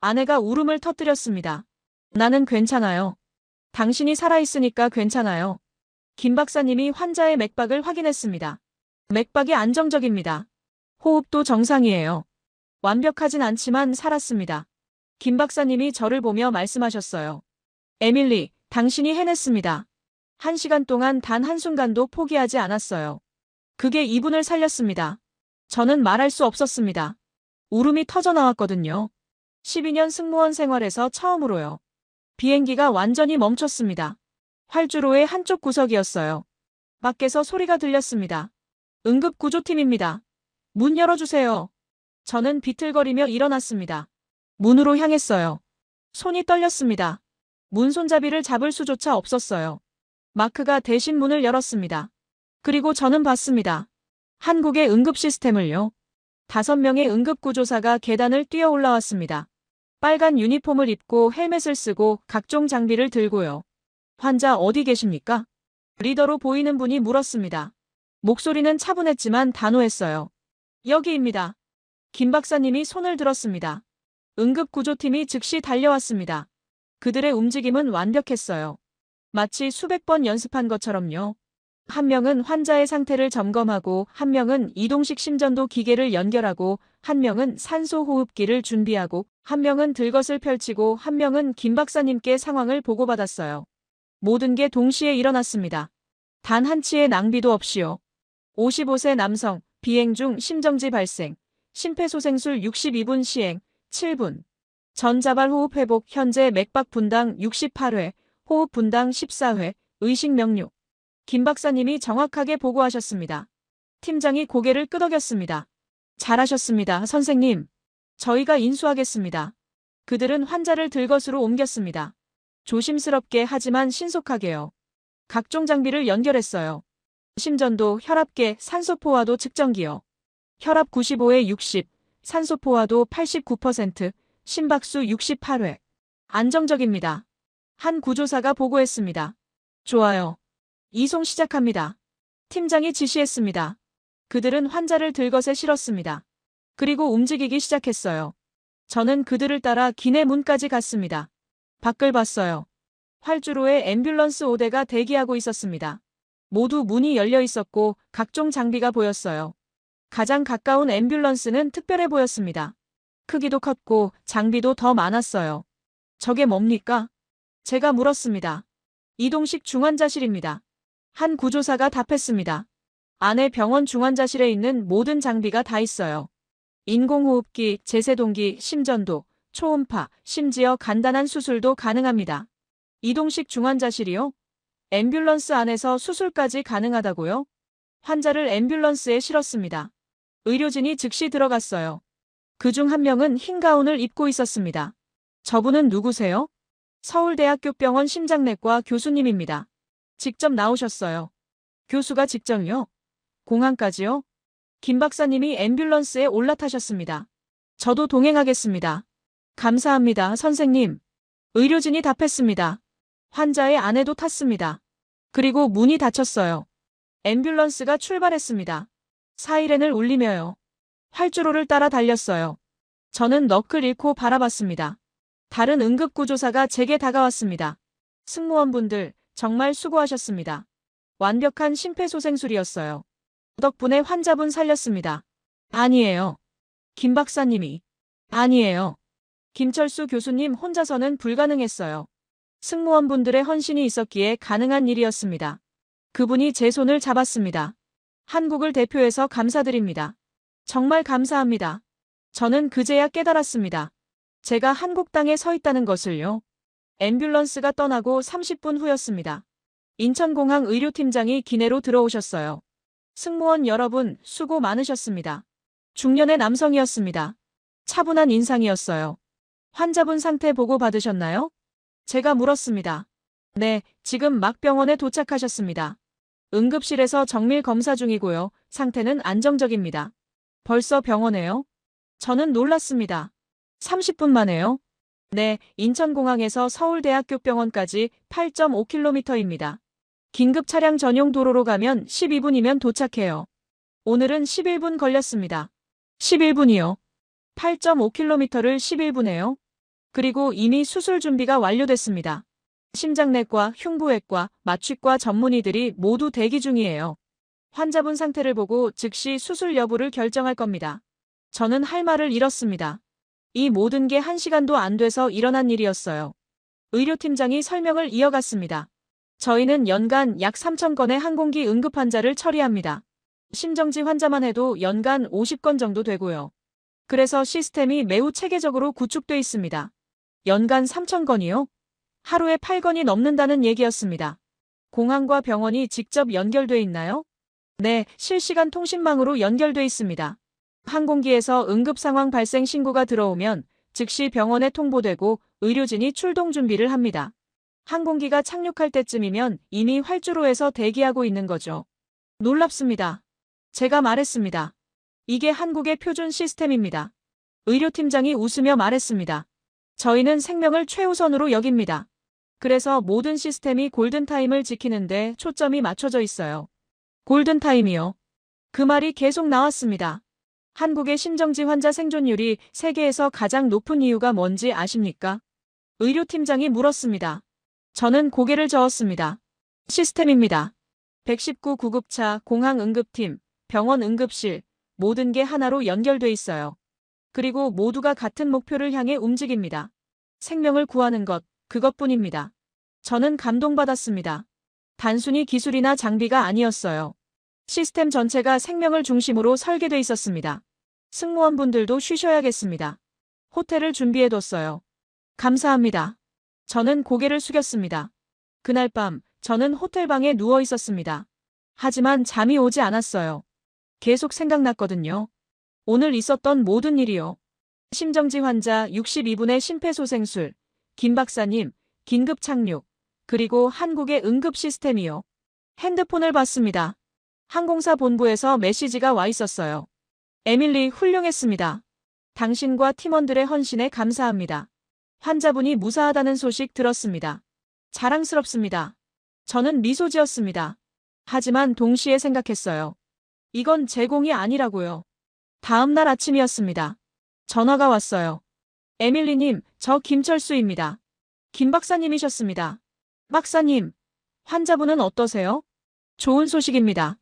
아내가 울음을 터뜨렸습니다. 나는 괜찮아요. 당신이 살아있으니까 괜찮아요. 김 박사님이 환자의 맥박을 확인했습니다. 맥박이 안정적입니다. 호흡도 정상이에요. 완벽하진 않지만 살았습니다. 김 박사님이 저를 보며 말씀하셨어요. 에밀리, 당신이 해냈습니다. 1시간 동안 단 한순간도 포기하지 않았어요. 그게 이분을 살렸습니다. 저는 말할 수 없었습니다. 울음이 터져나왔거든요. 12년 승무원 생활에서 처음으로요. 비행기가 완전히 멈췄습니다. 활주로의 한쪽 구석이었어요. 밖에서 소리가 들렸습니다. 응급구조팀입니다. 문 열어주세요. 저는 비틀거리며 일어났습니다. 문으로 향했어요. 손이 떨렸습니다. 문 손잡이를 잡을 수조차 없었어요. 마크가 대신 문을 열었습니다. 그리고 저는 봤습니다. 한국의 응급 시스템을요. 5명의 응급구조사가 계단을 뛰어 올라왔습니다. 빨간 유니폼을 입고 헬멧을 쓰고 각종 장비를 들고요. 환자 어디 계십니까? 리더로 보이는 분이 물었습니다. 목소리는 차분했지만 단호했어요. 여기입니다. 김 박사님이 손을 들었습니다. 응급구조팀이 즉시 달려왔습니다. 그들의 움직임은 완벽했어요. 마치 수백 번 연습한 것처럼요. 한 명은 환자의 상태를 점검하고, 한 명은 이동식 심전도 기계를 연결하고, 한 명은 산소 호흡기를 준비하고, 한 명은 들것을 펼치고, 한 명은 김 박사님께 상황을 보고받았어요. 모든 게 동시에 일어났습니다. 단 한치의 낭비도 없이요. 55세 남성, 비행 중 심정지 발생, 심폐소생술 62분 시행, 7분. 전자발 호흡 회복, 현재 맥박 분당 68회, 호흡 분당 14회, 의식 명료. 김 박사님이 정확하게 보고하셨습니다. 팀장이 고개를 끄덕였습니다. 잘하셨습니다, 선생님. 저희가 인수하겠습니다. 그들은 환자를 들것으로 옮겼습니다. 조심스럽게 하지만 신속하게요. 각종 장비를 연결했어요. 심전도, 혈압계, 산소포화도 측정기요. 혈압 95에 60, 산소포화도 89%, 심박수 68회. 안정적입니다. 한 구조사가 보고했습니다. 좋아요. 이송 시작합니다. 팀장이 지시했습니다. 그들은 환자를 들것에 실었습니다. 그리고 움직이기 시작했어요. 저는 그들을 따라 기내 문까지 갔습니다. 밖을 봤어요. 활주로에 앰뷸런스 5대가 대기하고 있었습니다. 모두 문이 열려 있었고 각종 장비가 보였어요. 가장 가까운 앰뷸런스는 특별해 보였습니다. 크기도 컸고 장비도 더 많았어요. 저게 뭡니까? 제가 물었습니다. 이동식 중환자실입니다. 한 구조사가 답했습니다. 안에 병원 중환자실에 있는 모든 장비가 다 있어요. 인공호흡기, 제세동기, 심전도, 초음파, 심지어 간단한 수술도 가능합니다. 이동식 중환자실이요? 앰뷸런스 안에서 수술까지 가능하다고요? 환자를 앰뷸런스에 실었습니다. 의료진이 즉시 들어갔어요. 그중 한 명은 흰 가운을 입고 있었습니다. 저분은 누구세요? 서울대학교 병원 심장내과 교수님입니다. 직접 나오셨어요. 교수가 직접요? 공항까지요? 김 박사님이 앰뷸런스에 올라타셨습니다. 저도 동행하겠습니다. 감사합니다, 선생님. 의료진이 답했습니다. 환자의 아내도 탔습니다. 그리고 문이 닫혔어요. 앰뷸런스가 출발했습니다. 사이렌을 울리며요. 활주로를 따라 달렸어요. 저는 넋을 잃고 바라봤습니다. 다른 응급구조사가 제게 다가왔습니다. 승무원분들, 정말 수고하셨습니다. 완벽한 심폐소생술이었어요. 덕분에 환자분 살렸습니다. 아니에요. 김 박사님이. 아니에요. 김철수 교수님 혼자서는 불가능했어요. 승무원분들의 헌신이 있었기에 가능한 일이었습니다. 그분이 제 손을 잡았습니다. 한국을 대표해서 감사드립니다. 정말 감사합니다. 저는 그제야 깨달았습니다. 제가 한국 땅에 서 있다는 것을요. 앰뷸런스가 떠나고 30분 후였습니다. 인천공항 의료팀장이 기내로 들어오셨어요. 승무원 여러분, 수고 많으셨습니다. 중년의 남성이었습니다. 차분한 인상이었어요. 환자분 상태 보고 받으셨나요? 제가 물었습니다. 네, 지금 막 병원에 도착하셨습니다. 응급실에서 정밀 검사 중이고요. 상태는 안정적입니다. 벌써 병원에요? 저는 놀랐습니다. 30분 만에요? 네, 인천공항에서 서울대학교 병원까지 8.5km입니다. 긴급 차량 전용 도로로 가면 12분이면 도착해요. 오늘은 11분 걸렸습니다. 11분이요? 8.5km를 11분에요? 그리고 이미 수술 준비가 완료됐습니다. 심장내과, 흉부외과, 마취과 전문의들이 모두 대기 중이에요. 환자분 상태를 보고 즉시 수술 여부를 결정할 겁니다. 저는 할 말을 잃었습니다. 이 모든 게 1시간도 안 돼서 일어난 일이었어요. 의료팀장이 설명을 이어갔습니다. 저희는 연간 약 3,000건의 항공기 응급 환자를 처리합니다. 심정지 환자만 해도 연간 50건 정도 되고요. 그래서 시스템이 매우 체계적으로 구축돼 있습니다. 연간 3,000건이요? 하루에 8건이 넘는다는 얘기였습니다. 공항과 병원이 직접 연결돼 있나요? 네, 실시간 통신망으로 연결돼 있습니다. 항공기에서 응급 상황 발생 신고가 들어오면 즉시 병원에 통보되고 의료진이 출동 준비를 합니다. 항공기가 착륙할 때쯤이면 이미 활주로에서 대기하고 있는 거죠. 놀랍습니다. 제가 말했습니다. 이게 한국의 표준 시스템입니다. 의료팀장이 웃으며 말했습니다. 저희는 생명을 최우선으로 여깁니다. 그래서 모든 시스템이 골든타임을 지키는데 초점이 맞춰져 있어요. 골든타임이요? 그 말이 계속 나왔습니다. 한국의 심정지 환자 생존율이 세계에서 가장 높은 이유가 뭔지 아십니까? 의료팀장이 물었습니다. 저는 고개를 저었습니다. 시스템입니다. 119 구급차, 공항 응급팀, 병원 응급실, 모든 게 하나로 연결돼 있어요. 그리고 모두가 같은 목표를 향해 움직입니다. 생명을 구하는 것, 그것뿐입니다. 저는 감동받았습니다. 단순히 기술이나 장비가 아니었어요. 시스템 전체가 생명을 중심으로 설계돼 있었습니다. 승무원분들도 쉬셔야겠습니다. 호텔을 준비해뒀어요. 감사합니다. 저는 고개를 숙였습니다. 그날 밤, 저는 호텔방에 누워 있었습니다. 하지만 잠이 오지 않았어요. 계속 생각났거든요. 오늘 있었던 모든 일이요. 심정지 환자 62분의 심폐소생술, 김 박사님, 긴급 착륙, 그리고 한국의 응급 시스템이요. 핸드폰을 봤습니다. 항공사 본부에서 메시지가 와 있었어요. 에밀리, 훌륭했습니다. 당신과 팀원들의 헌신에 감사합니다. 환자분이 무사하다는 소식 들었습니다. 자랑스럽습니다. 저는 미소 지었습니다. 하지만 동시에 생각했어요. 이건 제공이 아니라고요. 다음 날 아침이었습니다. 전화가 왔어요. 에밀리님, 저 김철수입니다. 김 박사님이셨습니다. 박사님, 환자분은 어떠세요? 좋은 소식입니다.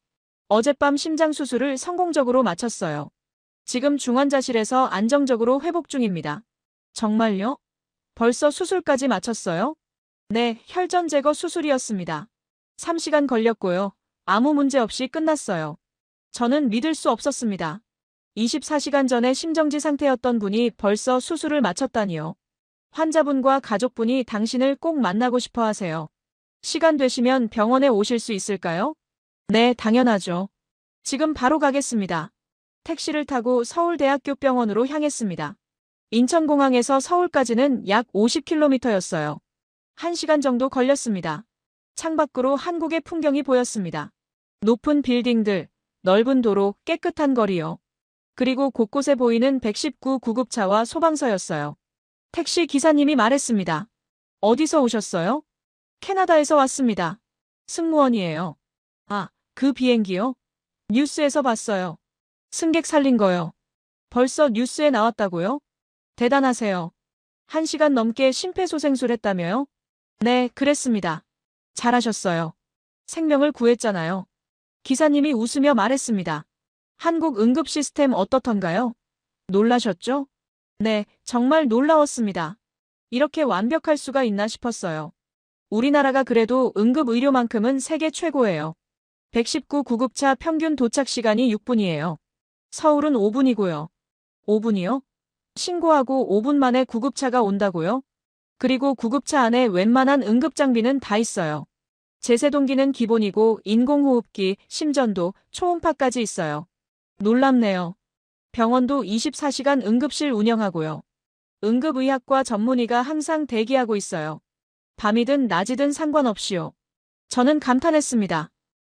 어젯밤 심장 수술을 성공적으로 마쳤어요. 지금 중환자실에서 안정적으로 회복 중입니다. 정말요? 벌써 수술까지 마쳤어요? 네, 혈전 제거 수술이었습니다. 3시간 걸렸고요. 아무 문제 없이 끝났어요. 저는 믿을 수 없었습니다. 24시간 전에 심정지 상태였던 분이 벌써 수술을 마쳤다니요. 환자분과 가족분이 당신을 꼭 만나고 싶어 하세요. 시간 되시면 병원에 오실 수 있을까요? 네, 당연하죠. 지금 바로 가겠습니다. 택시를 타고 서울대학교 병원으로 향했습니다. 인천공항에서 서울까지는 약 50km였어요. 1시간 정도 걸렸습니다. 창밖으로 한국의 풍경이 보였습니다. 높은 빌딩들, 넓은 도로, 깨끗한 거리요. 그리고 곳곳에 보이는 119 구급차와 소방서였어요. 택시 기사님이 말했습니다. 어디서 오셨어요? 캐나다에서 왔습니다. 승무원이에요. 아, 그 비행기요? 뉴스에서 봤어요. 승객 살린 거요. 벌써 뉴스에 나왔다고요? 대단하세요. 1시간 넘게 심폐소생술 했다며요? 네, 그랬습니다. 잘하셨어요. 생명을 구했잖아요. 기사님이 웃으며 말했습니다. 한국 응급 시스템 어떻던가요? 놀라셨죠? 네, 정말 놀라웠습니다. 이렇게 완벽할 수가 있나 싶었어요. 우리나라가 그래도 응급 의료만큼은 세계 최고예요. 119 구급차 평균 도착 시간이 6분이에요. 서울은 5분이고요. 5분이요? 신고하고 5분 만에 구급차가 온다고요? 그리고 구급차 안에 웬만한 응급 장비는 다 있어요. 제세동기는 기본이고 인공호흡기, 심전도, 초음파까지 있어요. 놀랍네요. 병원도 24시간 응급실 운영하고요. 응급의학과 전문의가 항상 대기하고 있어요. 밤이든 낮이든 상관없이요. 저는 감탄했습니다.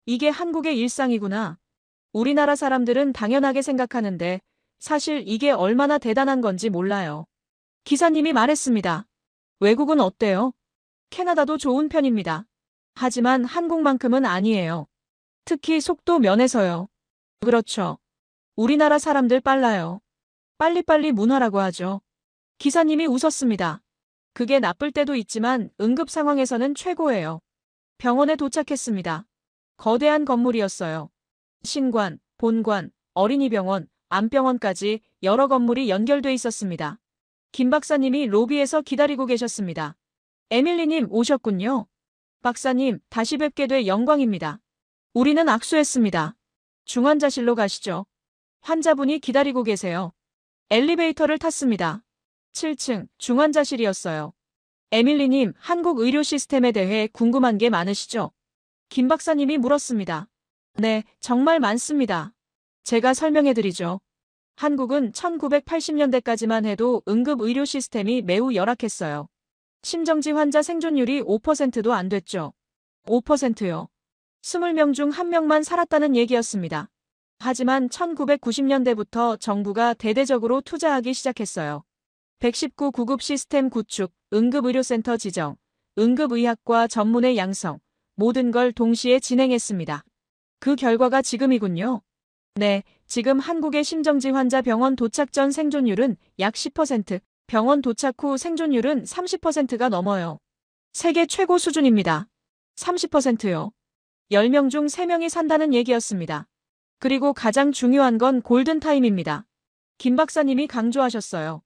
이게 한국의 일상이구나. 우리나라 사람들은 당연하게 생각하는데 사실 이게 얼마나 대단한 건지 몰라요. 기사님이 말했습니다. 외국은 어때요? 캐나다도 좋은 편입니다. 하지만 한국만큼은 아니에요. 특히 속도 면에서요. 그렇죠. 우리나라 사람들 빨라요. 빨리빨리 문화라고 하죠. 기사님이 웃었습니다. 그게 나쁠 때도 있지만 응급 상황에서는 최고예요. 병원에 도착했습니다. 거대한 건물이었어요. 신관, 본관, 어린이병원, 안병원까지 여러 건물이 연결돼 있었습니다. 김 박사님이 로비에서 기다리고 계셨습니다. 에밀리님 오셨군요. 박사님, 다시 뵙게 돼 영광입니다. 우리는 악수했습니다. 중환자실로 가시죠. 환자분이 기다리고 계세요. 엘리베이터를 탔습니다. 7층 중환자실이었어요. 에밀리님, 한국 의료 시스템에 대해 궁금한 게 많으시죠? 김 박사님이 물었습니다. 네, 정말 많습니다. 제가 설명해드리죠. 한국은 1980년대까지만 해도 응급 의료 시스템이 매우 열악했어요. 심정지 환자 생존율이 5%도 안 됐죠. 5%요. 20명 중 1명만 살았다는 얘기였습니다. 하지만 1990년대부터 정부가 대대적으로 투자하기 시작했어요. 119 구급 시스템 구축, 응급의료센터 지정, 응급의학과 전문의 양성, 모든 걸 동시에 진행했습니다. 그 결과가 지금이군요. 네, 지금 한국의 심정지 환자 병원 도착 전 생존율은 약 10%, 병원 도착 후 생존율은 30%가 넘어요. 세계 최고 수준입니다. 30%요. 10명 중 3명이 산다는 얘기였습니다. 그리고 가장 중요한 건 골든타임입니다. 김 박사님이 강조하셨어요.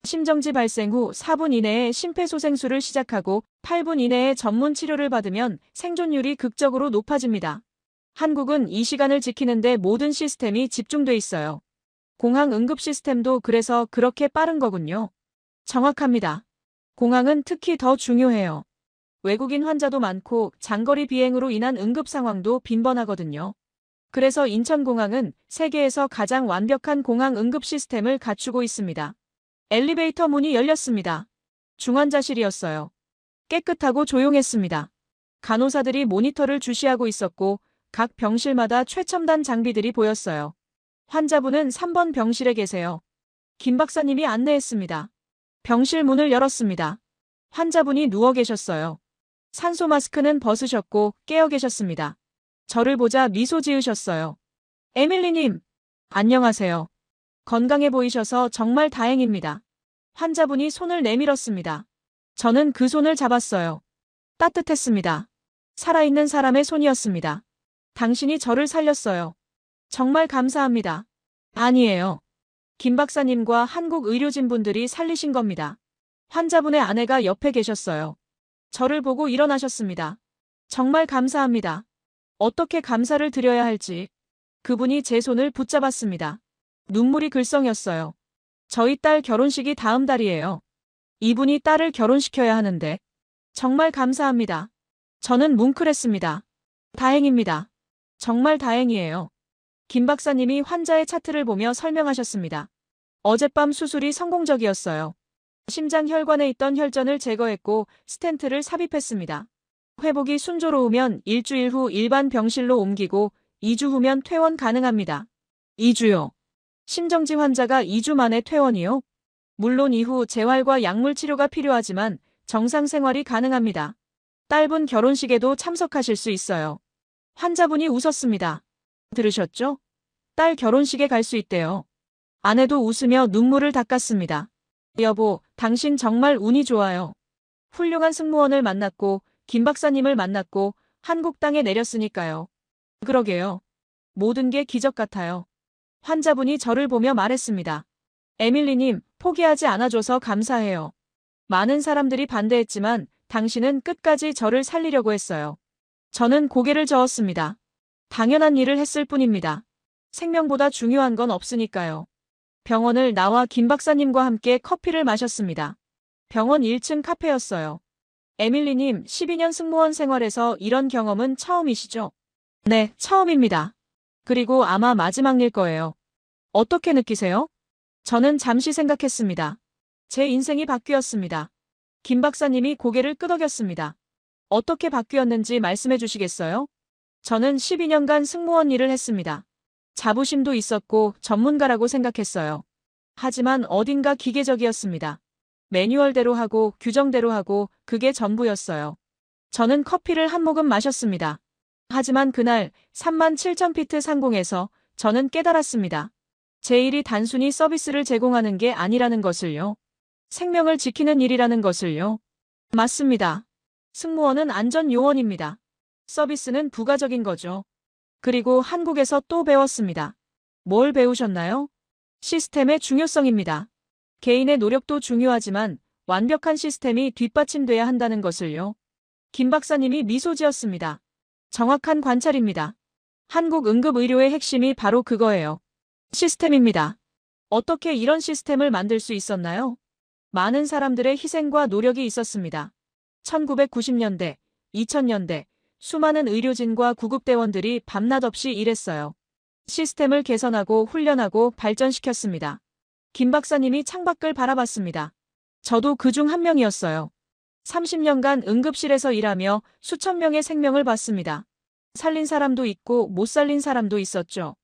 심정지 발생 후 4분 이내에 심폐소생술을 시작하고 8분 이내에 전문 치료를 받으면 생존율이 극적으로 높아집니다. 한국은 이 시간을 지키는데 모든 시스템이 집중돼 있어요. 공항 응급 시스템도 그래서 그렇게 빠른 거군요. 정확합니다. 공항은 특히 더 중요해요. 외국인 환자도 많고 장거리 비행으로 인한 응급 상황도 빈번하거든요. 그래서 인천공항은 세계에서 가장 완벽한 공항 응급 시스템을 갖추고 있습니다. 엘리베이터 문이 열렸습니다. 중환자실이었어요. 깨끗하고 조용했습니다. 간호사들이 모니터를 주시하고 있었고 각 병실마다 최첨단 장비들이 보였어요. 환자분은 3번 병실에 계세요. 김 박사님이 안내했습니다. 병실 문을 열었습니다. 환자분이 누워 계셨어요. 산소 마스크는 벗으셨고 깨어 계셨습니다. 저를 보자 미소 지으셨어요. 에밀리님, 안녕하세요. 건강해 보이셔서 정말 다행입니다. 환자분이 손을 내밀었습니다. 저는 그 손을 잡았어요. 따뜻했습니다. 살아있는 사람의 손이었습니다. 당신이 저를 살렸어요. 정말 감사합니다. 아니에요. 김 박사님과 한국 의료진분들이 살리신 겁니다. 환자분의 아내가 옆에 계셨어요. 저를 보고 일어나셨습니다. 정말 감사합니다. 어떻게 감사를 드려야 할지. 그분이 제 손을 붙잡았습니다. 눈물이 글썽였어요. 저희 딸 결혼식이 다음 달이에요. 이분이 딸을 결혼시켜야 하는데. 정말 감사합니다. 저는 뭉클했습니다. 다행입니다. 정말 다행이에요. 김 박사님이 환자의 차트를 보며 설명하셨습니다. 어젯밤 수술이 성공적이었어요. 심장 혈관에 있던 혈전을 제거했고 스텐트를 삽입했습니다. 회복이 순조로우면 일주일 후 일반 병실로 옮기고 2주 후면 퇴원 가능합니다. 2주요. 심정지 환자가 2주 만에 퇴원이요? 물론 이후 재활과 약물 치료가 필요하지만 정상 생활이 가능합니다. 딸분 결혼식에도 참석하실 수 있어요. 환자분이 웃었습니다. 들으셨죠? 딸 결혼식에 갈 수 있대요. 아내도 웃으며 눈물을 닦았습니다. 여보, 당신 정말 운이 좋아요. 훌륭한 승무원을 만났고 김 박사님을 만났고 한국 땅에 내렸으니까요. 그러게요. 모든 게 기적 같아요. 환자분이 저를 보며 말했습니다. 에밀리님, 포기하지 않아줘서 감사해요. 많은 사람들이 반대했지만 당신은 끝까지 저를 살리려고 했어요. 저는 고개를 저었습니다. 당연한 일을 했을 뿐입니다. 생명보다 중요한 건 없으니까요. 병원을 나와 김 박사님과 함께 커피를 마셨습니다. 병원 1층 카페였어요. 에밀리님, 12년 승무원 생활에서 이런 경험은 처음이시죠? 네, 처음입니다. 그리고 아마 마지막일 거예요. 어떻게 느끼세요? 저는 잠시 생각했습니다. 제 인생이 바뀌었습니다. 김 박사님이 고개를 끄덕였습니다. 어떻게 바뀌었는지 말씀해 주시겠어요? 저는 12년간 승무원 일을 했습니다. 자부심도 있었고 전문가라고 생각했어요. 하지만 어딘가 기계적이었습니다. 매뉴얼대로 하고 규정대로 하고 그게 전부였어요. 저는 커피를 한 모금 마셨습니다. 하지만 그날 37,000피트 상공에서 저는 깨달았습니다. 제 일이 단순히 서비스를 제공하는 게 아니라는 것을요. 생명을 지키는 일이라는 것을요. 맞습니다. 승무원은 안전 요원입니다. 서비스는 부가적인 거죠. 그리고 한국에서 또 배웠습니다. 뭘 배우셨나요? 시스템의 중요성입니다. 개인의 노력도 중요하지만 완벽한 시스템이 뒷받침돼야 한다는 것을요. 김 박사님이 미소 지었습니다. 정확한 관찰입니다. 한국 응급의료의 핵심이 바로 그거예요. 시스템입니다. 어떻게 이런 시스템을 만들 수 있었나요? 많은 사람들의 희생과 노력이 있었습니다. 1990년대, 2000년대, 수많은 의료진과 구급대원들이 밤낮 없이 일했어요. 시스템을 개선하고 훈련하고 발전시켰습니다. 김 박사님이 창밖을 바라봤습니다. 저도 그중 한 명이었어요. 30년간 응급실에서 일하며 수천 명의 생명을 봤습니다. 살린 사람도 있고 못 살린 사람도 있었죠.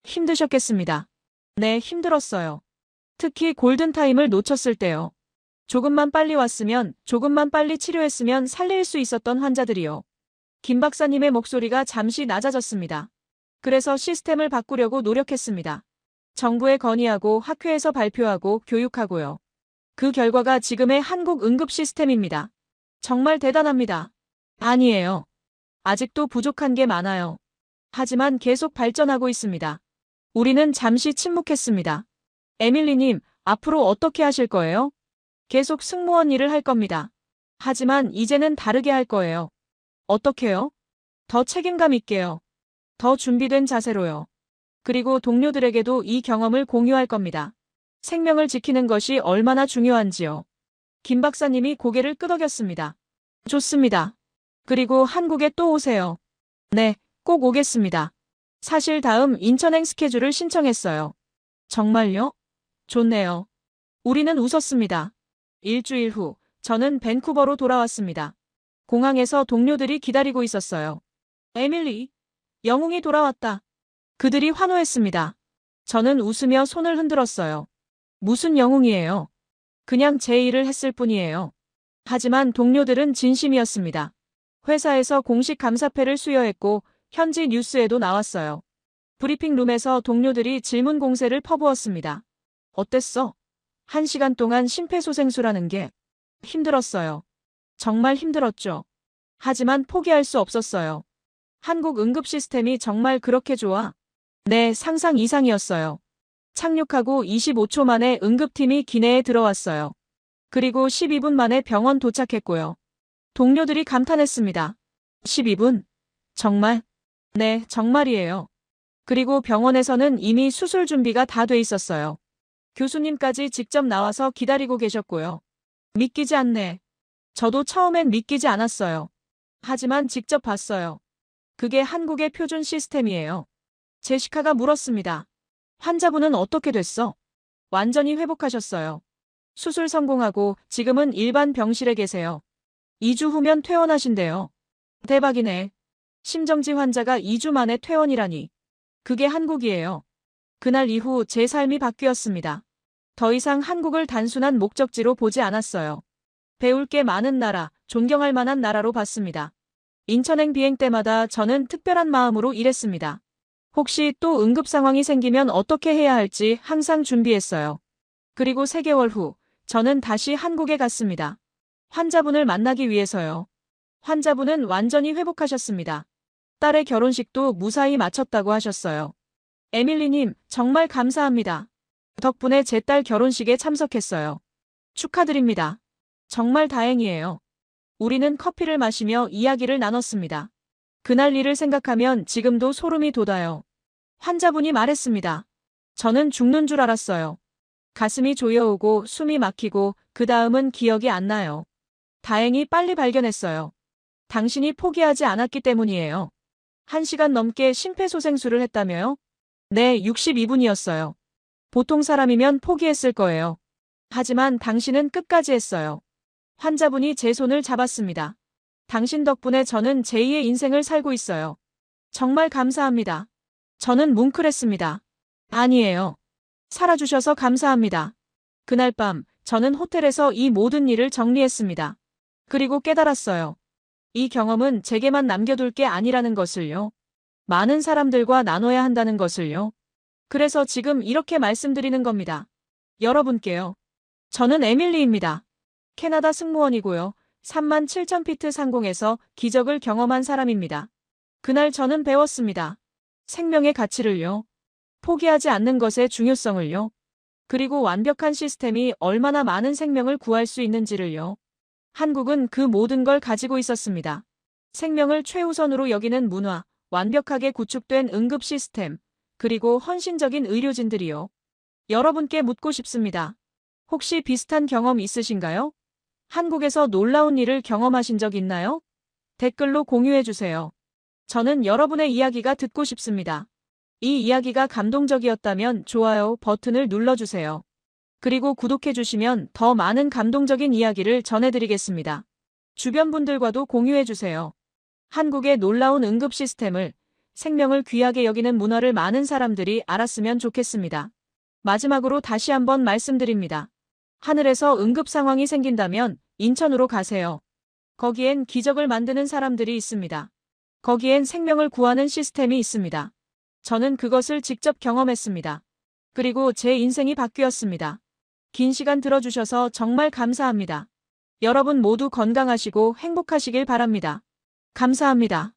힘드셨겠습니다. 네, 힘들었어요. 특히 골든타임을 놓쳤을 때요. 조금만 빨리 왔으면, 조금만 빨리 치료했으면 살릴 수 있었던 환자들이요. 김 박사님의 목소리가 잠시 낮아졌습니다. 그래서 시스템을 바꾸려고 노력했습니다. 정부에 건의하고 학회에서 발표하고 교육하고요. 그 결과가 지금의 한국 응급 시스템입니다. 정말 대단합니다. 아니에요. 아직도 부족한 게 많아요. 하지만 계속 발전하고 있습니다. 우리는 잠시 침묵했습니다. 에밀리님, 앞으로 어떻게 하실 거예요? 계속 승무원 일을 할 겁니다. 하지만 이제는 다르게 할 거예요. 어떻게요? 더 책임감 있게요. 더 준비된 자세로요. 그리고 동료들에게도 이 경험을 공유할 겁니다. 생명을 지키는 것이 얼마나 중요한지요. 김 박사님이 고개를 끄덕였습니다. 좋습니다. 그리고 한국에 또 오세요. 네, 꼭 오겠습니다. 사실 다음 인천행 스케줄을 신청했어요. 정말요? 좋네요. 우리는 웃었습니다. 일주일 후, 저는 밴쿠버로 돌아왔습니다. 공항에서 동료들이 기다리고 있었어요. 에밀리, 영웅이 돌아왔다. 그들이 환호했습니다. 저는 웃으며 손을 흔들었어요. 무슨 영웅이에요? 그냥 제 일을 했을 뿐이에요. 하지만 동료들은 진심이었습니다. 회사에서 공식 감사패를 수여했고 현지 뉴스에도 나왔어요. 브리핑룸에서 동료들이 질문 공세를 퍼부었습니다. 어땠어? 1시간 동안 심폐소생술하는 게 힘들었어요. 정말 힘들었죠. 하지만 포기할 수 없었어요. 한국 응급 시스템이 정말 그렇게 좋아? 네, 상상 이상이었어요. 착륙하고 25초 만에 응급팀이 기내에 들어왔어요. 그리고 12분 만에 병원 도착했고요. 동료들이 감탄했습니다. 12분? 정말? 네, 정말이에요. 그리고 병원에서는 이미 수술 준비가 다 돼 있었어요. 교수님까지 직접 나와서 기다리고 계셨고요. 믿기지 않네. 저도 처음엔 믿기지 않았어요. 하지만 직접 봤어요. 그게 한국의 표준 시스템이에요. 제시카가 물었습니다. 환자분은 어떻게 됐어? 완전히 회복하셨어요. 수술 성공하고 지금은 일반 병실에 계세요. 2주 후면 퇴원하신대요. 대박이네. 심정지 환자가 2주 만에 퇴원이라니. 그게 한국이에요. 그날 이후 제 삶이 바뀌었습니다. 더 이상 한국을 단순한 목적지로 보지 않았어요. 배울 게 많은 나라, 존경할 만한 나라로 봤습니다. 인천행 비행 때마다 저는 특별한 마음으로 일했습니다. 혹시 또 응급 상황이 생기면 어떻게 해야 할지 항상 준비했어요. 그리고 3개월 후, 저는 다시 한국에 갔습니다. 환자분을 만나기 위해서요. 환자분은 완전히 회복하셨습니다. 딸의 결혼식도 무사히 마쳤다고 하셨어요. 에밀리님, 정말 감사합니다. 덕분에 제 딸 결혼식에 참석했어요. 축하드립니다. 정말 다행이에요. 우리는 커피를 마시며 이야기를 나눴습니다. 그날 일을 생각하면 지금도 소름이 돋아요. 환자분이 말했습니다. 저는 죽는 줄 알았어요. 가슴이 조여오고 숨이 막히고 그 다음은 기억이 안 나요. 다행히 빨리 발견했어요. 당신이 포기하지 않았기 때문이에요. 1시간 넘게 심폐소생술을 했다며요? 네, 62분이었어요. 보통 사람이면 포기했을 거예요. 하지만 당신은 끝까지 했어요. 환자분이 제 손을 잡았습니다. 당신 덕분에 저는 제2의 인생을 살고 있어요. 정말 감사합니다. 저는 뭉클했습니다. 아니에요. 살아주셔서 감사합니다. 그날 밤, 저는 호텔에서 이 모든 일을 정리했습니다. 그리고 깨달았어요. 이 경험은 제게만 남겨둘 게 아니라는 것을요. 많은 사람들과 나눠야 한다는 것을요. 그래서 지금 이렇게 말씀드리는 겁니다. 여러분께요. 저는 에밀리입니다. 캐나다 승무원이고요. 37,000피트 상공에서 기적을 경험한 사람입니다. 그날 저는 배웠습니다. 생명의 가치를요. 포기하지 않는 것의 중요성을요. 그리고 완벽한 시스템이 얼마나 많은 생명을 구할 수 있는지를요. 한국은 그 모든 걸 가지고 있었습니다. 생명을 최우선으로 여기는 문화, 완벽하게 구축된 응급 시스템, 그리고 헌신적인 의료진들이요. 여러분께 묻고 싶습니다. 혹시 비슷한 경험 있으신가요? 한국에서 놀라운 일을 경험하신 적 있나요? 댓글로 공유해주세요. 저는 여러분의 이야기가 듣고 싶습니다. 이 이야기가 감동적이었다면 좋아요 버튼을 눌러주세요. 그리고 구독해주시면 더 많은 감동적인 이야기를 전해드리겠습니다. 주변 분들과도 공유해주세요. 한국의 놀라운 응급 시스템을, 생명을 귀하게 여기는 문화를 많은 사람들이 알았으면 좋겠습니다. 마지막으로 다시 한번 말씀드립니다. 하늘에서 응급 상황이 생긴다면 인천으로 가세요. 거기엔 기적을 만드는 사람들이 있습니다. 거기엔 생명을 구하는 시스템이 있습니다. 저는 그것을 직접 경험했습니다. 그리고 제 인생이 바뀌었습니다. 긴 시간 들어주셔서 정말 감사합니다. 여러분 모두 건강하시고 행복하시길 바랍니다. 감사합니다.